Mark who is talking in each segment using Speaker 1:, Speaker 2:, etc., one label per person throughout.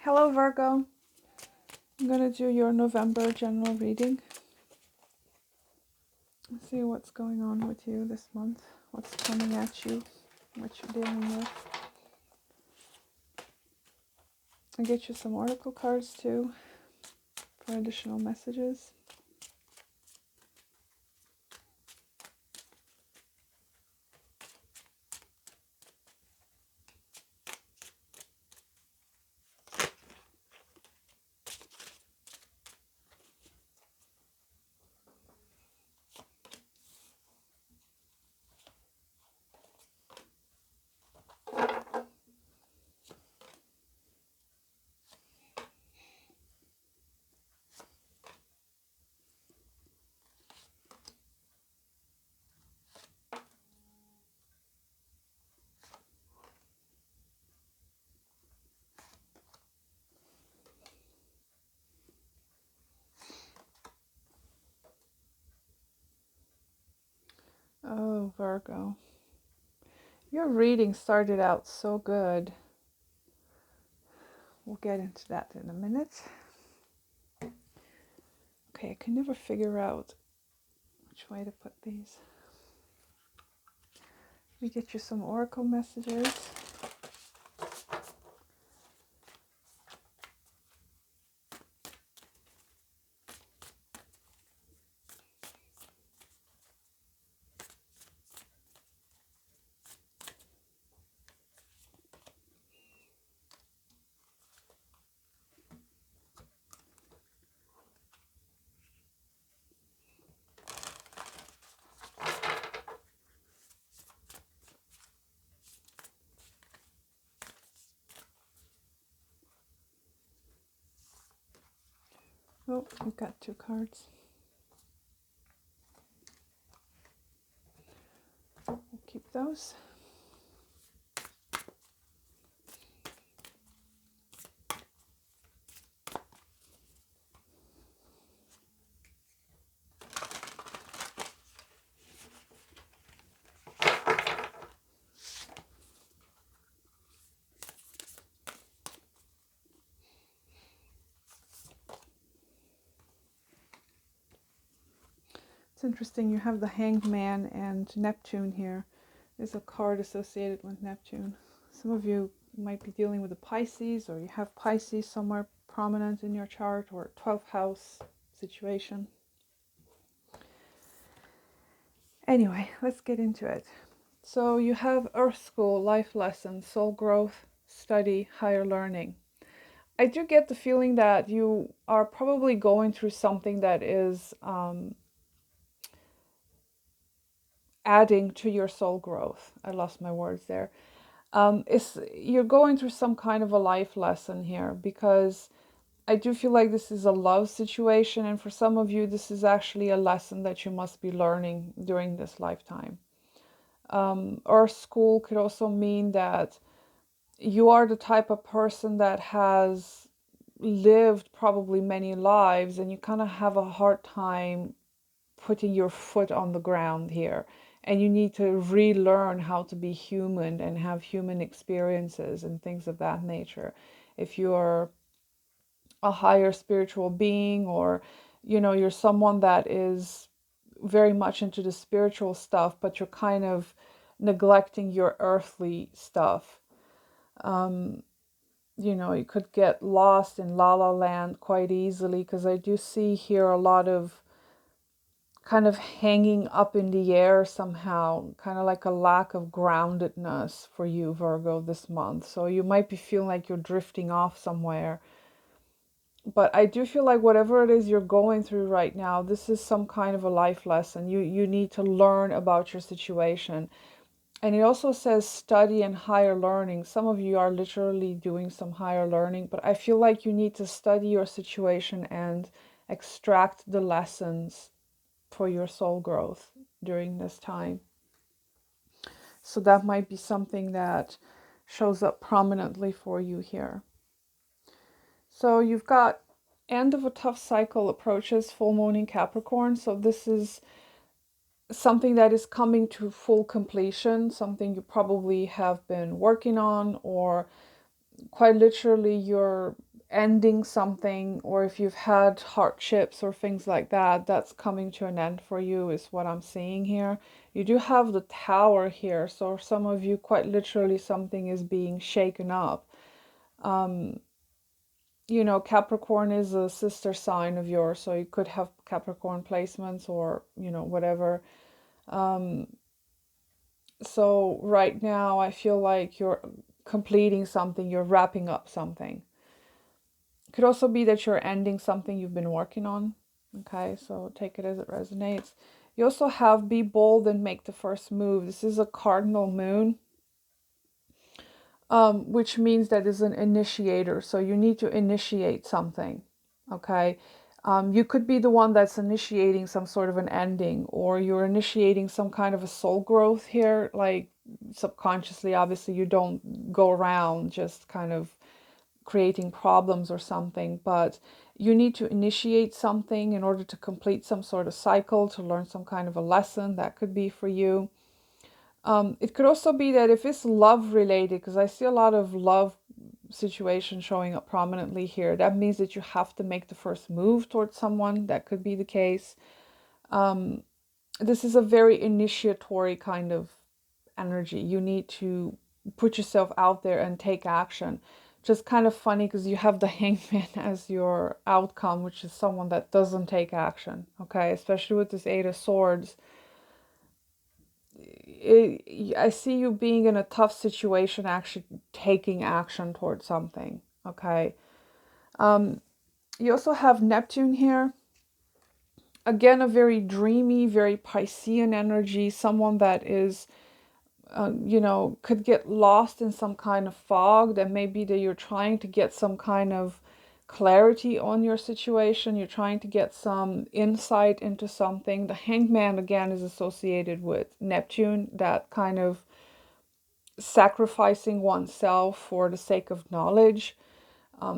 Speaker 1: Hello Virgo, I'm going to do your November general reading. Let's see what's going on with you this month, what's coming at you, what you're dealing with. I'll get you some oracle cards too for additional messages. Oh, Virgo. Your reading started out so good. We'll get into that in a minute. Okay, I can never figure out which way to put these. We get you some oracle messages. Oh, we've got two cards. We'll keep those. It's interesting, you have the Hangman and Neptune here. There's a card associated with Neptune. Some of you might be dealing with a Pisces, or you have Pisces somewhere prominent in your chart, or a 12th house situation. Anyway, let's get into it. So you have Earth School, life lessons, soul growth, study, higher learning. I do get the feeling that you are probably going through something that is adding to your soul growth. I lost my words there. You're going through some kind of a life lesson here, because I do feel like this is a love situation, and for some of you this is actually a lesson that you must be learning during this lifetime. Earth School could also mean that you are the type of person that has lived probably many lives, and you kind of have a hard time putting your foot on the ground here, and you need to relearn how to be human and have human experiences and things of that nature. If you're a higher spiritual being, or you're someone that is very much into the spiritual stuff, but you're kind of neglecting your earthly stuff, you could get lost in la la land quite easily, because I do see here a lot of kind of hanging up in the air somehow, kind of like a lack of groundedness for you, Virgo, this month. So you might be feeling like you're drifting off somewhere. But I do feel like whatever it is you're going through right now, this is some kind of a life lesson. You need to learn about your situation. And it also says study and higher learning. Some of you are literally doing some higher learning, but I feel like you need to study your situation and extract the lessons for your soul growth during this time. So that might be something that shows up prominently for you here. So you've got end of a tough cycle approaches, full moon in Capricorn. So this is something that is coming to full completion, something you probably have been working on, or quite literally you're ending something, or if you've had hardships or things like that, that's coming to an end for you, is what I'm seeing here. You do have the Tower here, so some of you, quite literally, something is being shaken up. You know, Capricorn is a sister sign of yours, so you could have Capricorn placements or, you know, whatever. So right now I feel like you're completing something, you're wrapping up something. It could also be that you're ending something you've been working on. Okay, so take it as it resonates. You also have be bold and make the first move. This is a cardinal moon, which means that it's an initiator. So you need to initiate something. Okay. You could be the one that's initiating some sort of an ending, or you're initiating some kind of a soul growth here, like subconsciously. Obviously, you don't go around just kind of creating problems or something, but you need to initiate something in order to complete some sort of cycle, to learn some kind of a lesson. That could be for you. It could also be that if it's love related, because I see a lot of love situations showing up prominently here, that means that you have to make the first move towards someone. That could be the case. This is a very initiatory kind of energy. You need to put yourself out there and take action. Just kind of funny because you have the Hangman as your outcome, which is someone that doesn't take action. Okay, especially with this Eight of Swords. I see you being in a tough situation, actually taking action towards something. Okay. You also have Neptune here. Again, a very dreamy, very Piscean energy. Someone that is, you know, could get lost in some kind of fog. That may be that you're trying to get some kind of clarity on your situation. You're trying to get some insight into something. The Hangman, again, is associated with Neptune, that kind of sacrificing oneself for the sake of knowledge,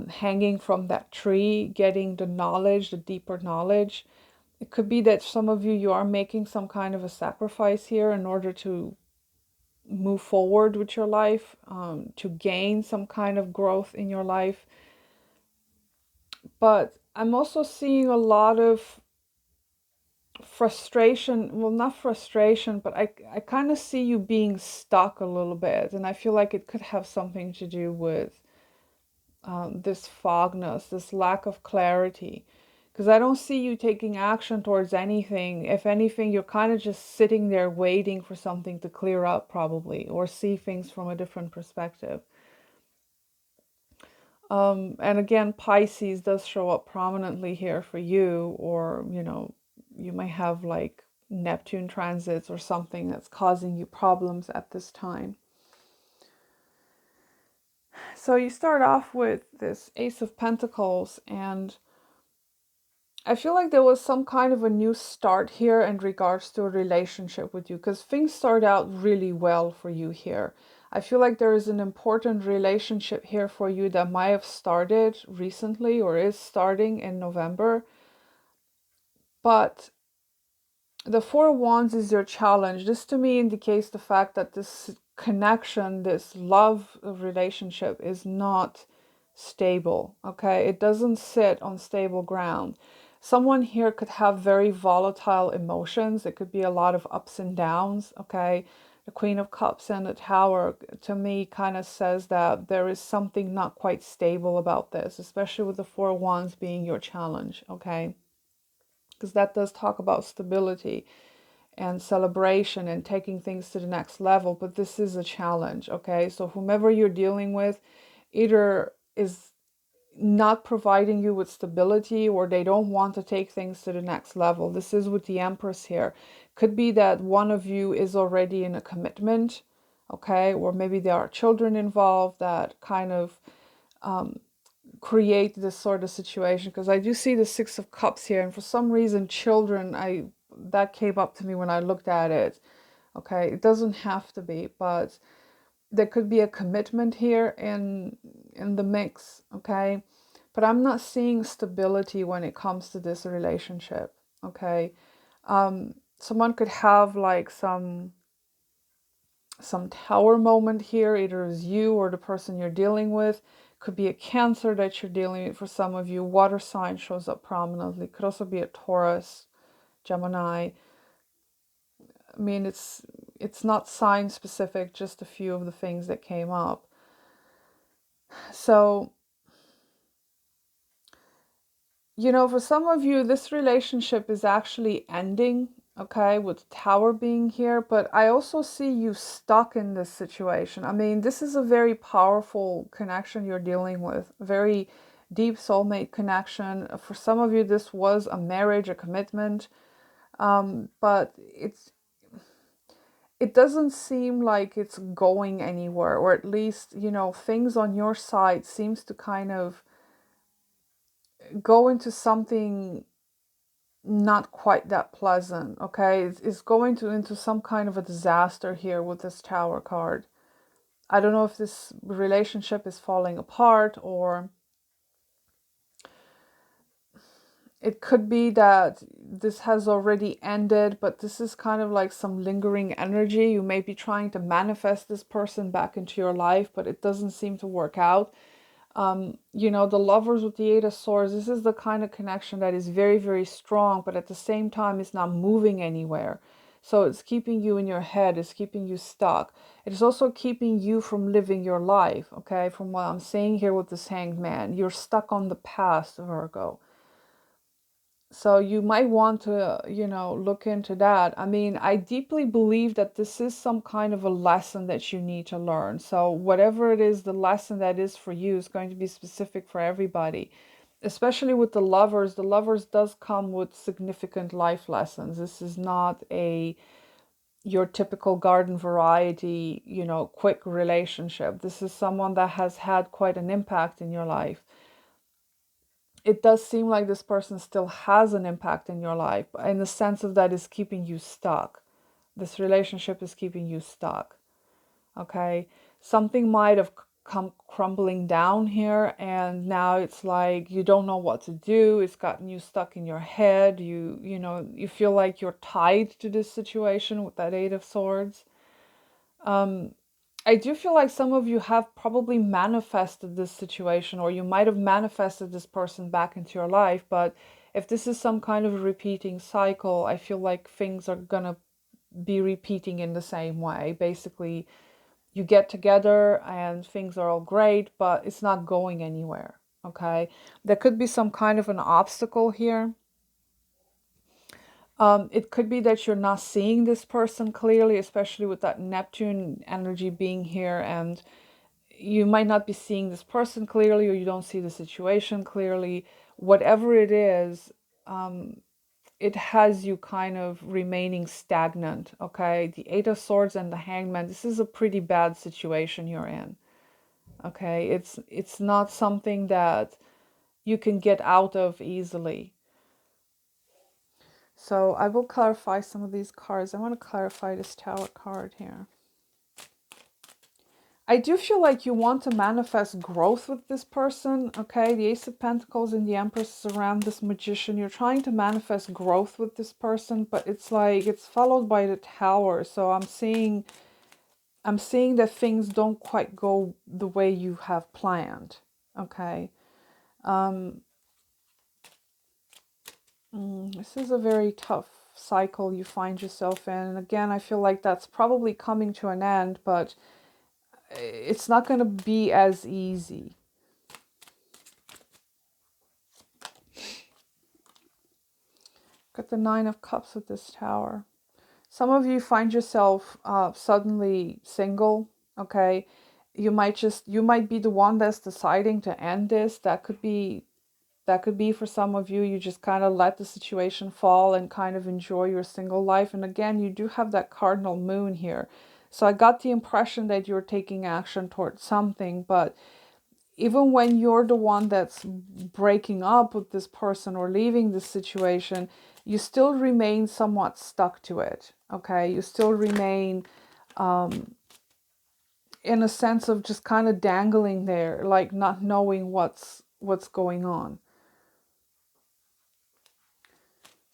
Speaker 1: hanging from that tree, getting the knowledge, the deeper knowledge. It could be that some of you are making some kind of a sacrifice here in order to move forward with your life, to gain some kind of growth in your life. But I'm also seeing a lot of frustration. Well, not frustration, but I kind of see you being stuck a little bit. And I feel like it could have something to do with this fogness, this lack of clarity. Because I don't see you taking action towards anything. If anything, you're kind of just sitting there waiting for something to clear up, probably, or see things from a different perspective. And again, Pisces does show up prominently here for you, or, you know, you may have like Neptune transits or something that's causing you problems at this time. So you start off with this Ace of Pentacles, and I feel like there was some kind of a new start here in regards to a relationship with you, because things start out really well for you here. I feel like there is an important relationship here for you that might have started recently or is starting in November. But the Four of Wands is your challenge. This to me indicates the fact that this connection, this love relationship is not stable. Okay, it doesn't sit on stable ground. Someone here could have very volatile emotions. It could be a lot of ups and downs. Okay, the Queen of Cups and the Tower to me kind of says that there is something not quite stable about this, especially with the Four of Wands being your challenge. Okay, because that does talk about stability and celebration and taking things to the next level. But this is a challenge. Okay, so whomever you're dealing with either is not providing you with stability, or they don't want to take things to the next level. This is with the Empress here. Could be that one of you is already in a commitment, okay, or maybe there are children involved that kind of create this sort of situation, because I do see the Six of Cups here, and for some reason children, that came up to me when I looked at it. Okay, it doesn't have to be, but there could be a commitment here in the mix. Okay, but I'm not seeing stability when it comes to this relationship. Okay, someone could have like some tower moment here, either as you or the person you're dealing with Could be a Cancer that you're dealing with for some of you. Water sign shows up prominently. Could also be a Taurus, Gemini. I mean, it's not sign specific, just a few of the things that came up. So, you know, for some of you, this relationship is actually ending, okay, with Tower being here, but I also see you stuck in this situation. I mean, this is a very powerful connection you're dealing with, a very deep soulmate connection. For some of you, this was a marriage, a commitment, but it doesn't seem like it's going anywhere, or at least, you know, things on your side seems to kind of go into something not quite that pleasant, okay? It's going to into some kind of a disaster here with this Tower card. I don't know if this relationship is falling apart, or it could be that this has already ended, but this is kind of like some lingering energy. You may be trying to manifest this person back into your life, but it doesn't seem to work out. You know, the Lovers with the Eight of Swords, this is the kind of connection that is very, very strong, but at the same time, it's not moving anywhere. So it's keeping you in your head, it's keeping you stuck. It is also keeping you from living your life, okay? From what I'm saying here with this Hanged Man, you're stuck on the past, Virgo. So you might want to, you know, look into that. I mean, I deeply believe that this is some kind of a lesson that you need to learn. So whatever it is, the lesson that is for you is going to be specific for everybody. Especially with the Lovers. The Lovers does come with significant life lessons. This is not your typical garden variety, you know, quick relationship. This is someone that has had quite an impact in your life. It does seem like this person still has an impact in your life, in the sense of that is keeping you stuck. This relationship is keeping you stuck. Okay, something might have come crumbling down here, and now it's like you don't know what to do. It's gotten you stuck in your head. You know, you feel like you're tied to this situation with that Eight of Swords. I do feel like some of you have probably manifested this situation, or you might have manifested this person back into your life. But if this is some kind of a repeating cycle, I feel like things are gonna be repeating in the same way. Basically, you get together and things are all great, but it's not going anywhere. Okay, there could be some kind of an obstacle here. It could be that you're not seeing this person clearly, especially with that Neptune energy being here, and you might not be seeing this person clearly, or you don't see the situation clearly. Whatever it is, it has you kind of remaining stagnant, okay? The Eight of Swords and the Hangman, this is a pretty bad situation you're in, okay? It's not something that you can get out of easily. So I will clarify some of these cards. I want to clarify this Tower card here. I do feel like you want to manifest growth with this person, okay? The Ace of Pentacles and the Empress is around this Magician. You're trying to manifest growth with this person, but it's like it's followed by the Tower. So I'm seeing that things don't quite go the way you have planned, okay? This is a very tough cycle you find yourself in. And again, I feel like that's probably coming to an end, but it's not going to be as easy. Got the Nine of Cups with this Tower. Some of you find yourself suddenly single, okay? You might be the one that's deciding to end this. That could be for some of you. You just kind of let the situation fall and kind of enjoy your single life. And again, you do have that cardinal moon here. So I got the impression that you're taking action towards something, but even when you're the one that's breaking up with this person or leaving this situation, you still remain somewhat stuck to it, okay? You still remain in a sense of just kind of dangling there, like not knowing what's going on.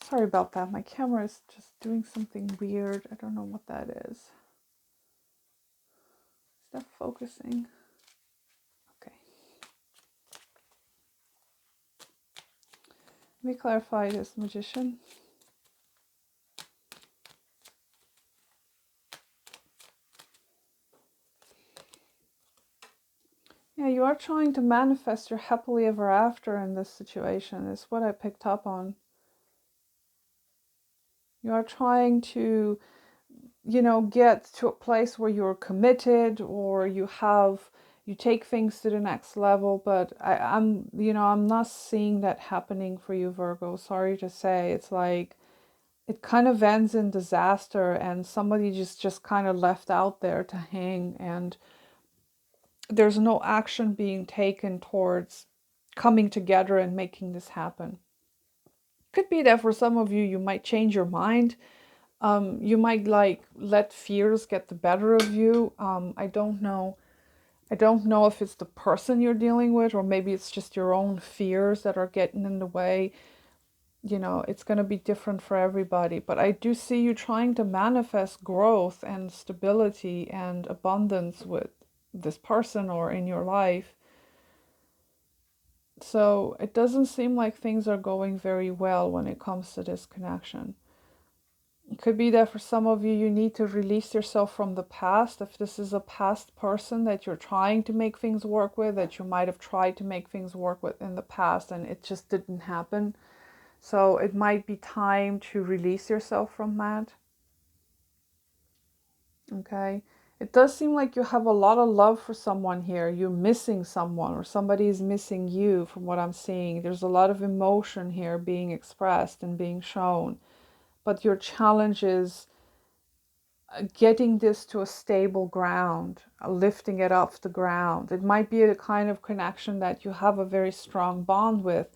Speaker 1: Sorry about that. My camera is just doing something weird. I don't know what that is. Is that focusing? Okay. Let me clarify this, Magician. Yeah, you are trying to manifest your happily ever after in this situation, is what I picked up on. You are trying to, get to a place where you're committed, or you take things to the next level, but I'm not seeing that happening for you, Virgo. Sorry to say. It's like it kind of ends in disaster, and somebody just kind of left out there to hang, and there's no action being taken towards coming together and making this happen. Could be that for some of you, you might change your mind. You might like let fears get the better of you. I don't know. I don't know if it's the person you're dealing with, or maybe it's just your own fears that are getting in the way. It's going to be different for everybody. But I do see you trying to manifest growth and stability and abundance with this person or in your life. So it doesn't seem like things are going very well when it comes to this connection. It could be that for some of you, you need to release yourself from the past. If this is a past person that you're trying to make things work with, that you might have tried to make things work with in the past and it just didn't happen. So it might be time to release yourself from that. Okay. It does seem like you have a lot of love for someone here. You're missing someone, or somebody is missing you from what I'm seeing. There's a lot of emotion here being expressed and being shown. But your challenge is getting this to a stable ground, lifting it off the ground. It might be a kind of connection that you have a very strong bond with,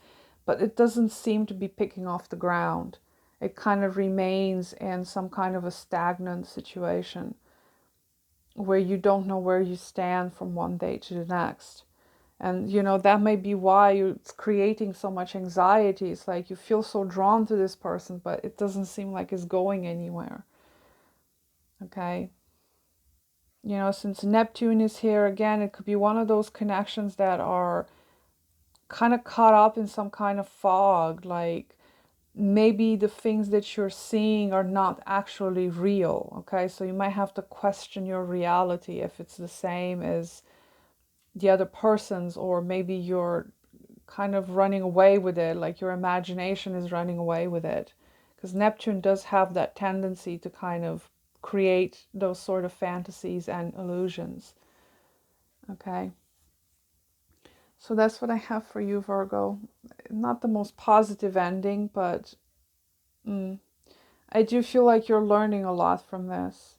Speaker 1: but it doesn't seem to be picking off the ground. It kind of remains in some kind of a stagnant situation where you don't know where you stand from one day to the next. And that may be why it's creating so much anxiety. It's like you feel so drawn to this person, but it doesn't seem like it's going anywhere. Okay. Since Neptune is here again, it could be one of those connections that are kind of caught up in some kind of fog. Like maybe the things that you're seeing are not actually real. Okay. So you might have to question your reality if it's the same as the other person's, or maybe you're kind of running away with it, like your imagination is running away with it. Because Neptune does have that tendency to kind of create those sort of fantasies and illusions. Okay. So that's what I have for you, Virgo. Not the most positive ending, but I do feel like you're learning a lot from this.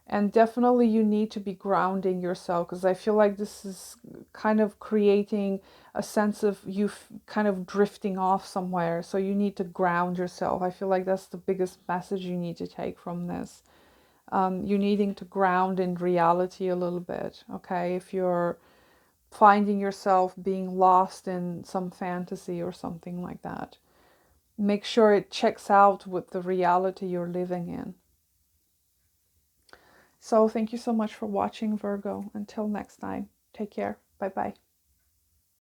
Speaker 1: And definitely you need to be grounding yourself, because I feel like this is kind of creating a sense of you kind of drifting off somewhere. So you need to ground yourself. I feel like that's the biggest message you need to take from this. You needing to ground in reality a little bit, okay? If you're finding yourself being lost in some fantasy or something like that, make sure it checks out with the reality you're living in. So thank you so much for watching, Virgo. Until next time, take care. Bye-bye.